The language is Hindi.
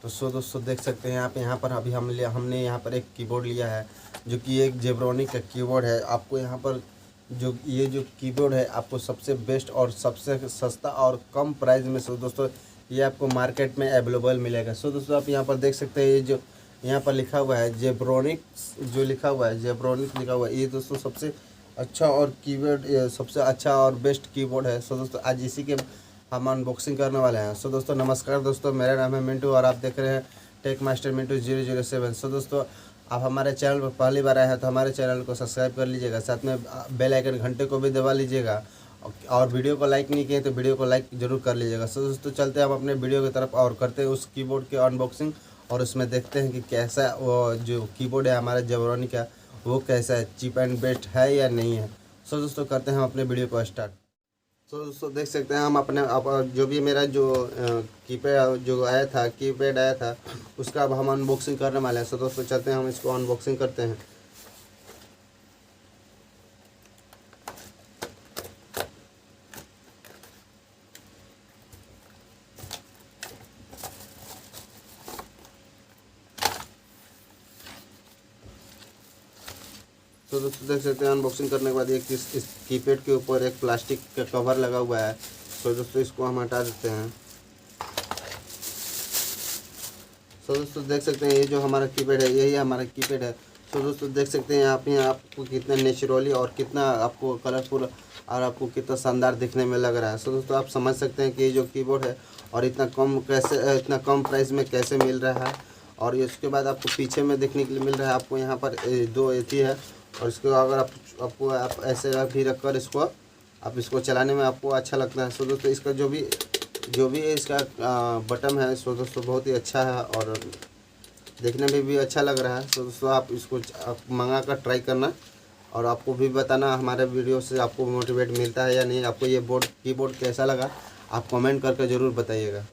तो दोस्तों देख सकते हैं आप यहाँ पर अभी हमने यहाँ पर एक कीबोर्ड लिया है जो कि एक जेब्रोनिक का कीबोर्ड है। आपको यहाँ पर जो कीबोर्ड है आपको सबसे बेस्ट और सबसे सस्ता और कम प्राइस में दोस्तों ये आपको मार्केट में अवेलेबल मिलेगा। दोस्तों आप यहाँ पर देख सकते हैं ये जो यहाँ पर लिखा हुआ है जेब्रोनिक्स, जो लिखा हुआ है जेब्रोनिक्स लिखा हुआ है, ये दोस्तों सबसे अच्छा और कीबोर्ड सबसे अच्छा और बेस्ट कीबोर्ड है। दोस्तों आज इसी के हम अनबॉक्सिंग करने वाले हैं। दोस्तों नमस्कार दोस्तों, मेरा नाम है मिंटू और आप देख रहे हैं टेक मास्टर मिंटू 007। दोस्तों आप हमारे चैनल पर पहली बार आए हैं तो हमारे चैनल को सब्सक्राइब कर लीजिएगा, साथ में बेल आइकन घंटे को भी दबा लीजिएगा और वीडियो को लाइक नहीं किए तो वीडियो को लाइक जरूर कर लीजिएगा। दोस्तों चलते हैं हम अपने वीडियो की तरफ और करते हैं उस कीबोर्ड के अनबॉक्सिंग और उसमें देखते हैं कि कैसा वो जो कीबोर्ड है हमारे जेब्रोनिक का वो कैसा है, चीप एंड बेस्ट है या नहीं है। दोस्तों करते हैं हम अपने वीडियो को स्टार्ट। दोस्तों देख सकते हैं हम अपने जो भी मेरा जो कीपैड आया था उसका अब हम अनबॉक्सिंग करने वाले हैं। दोस्तों चलते हैं हम इसको अनबॉक्सिंग करते हैं। तो दोस्तों देख सकते हैं अनबॉक्सिंग करने के बाद एक इस कीपैड के ऊपर एक प्लास्टिक का कवर लगा हुआ है। तो दोस्तों इसको हम हटा देते हैं। तो दोस्तों देख सकते हैं ये जो हमारा कीपैड है यही हमारा कीपैड है। तो दोस्तों देख सकते हैं आप यहाँ आपको कितना नेचुरली और कितना आपको कलरफुल और आपको कितना शानदार दिखने में लग रहा है। तो दोस्तों आप समझ सकते हैं कि ये जो कीबोर्ड है और इतना कम प्राइस में कैसे मिल रहा है। और इसके बाद आपको पीछे में देखने के लिए मिल रहा है, आपको यहाँ पर दो एथी है और इसको अगर आप ऐसे भी रख कर आप इसको चलाने में आपको अच्छा लगता है। सो दोस्तों इसका जो भी इसका बटन है सो दोस्तों बहुत ही अच्छा है और देखने में भी अच्छा लग रहा है। तो दोस्तों आप इसको मंगा कर ट्राई करना और आपको भी बताना हमारे वीडियो से आपको मोटिवेट मिलता है या नहीं। आपको ये कीबोर्ड कैसा लगा आप कमेंट करके ज़रूर बताइएगा।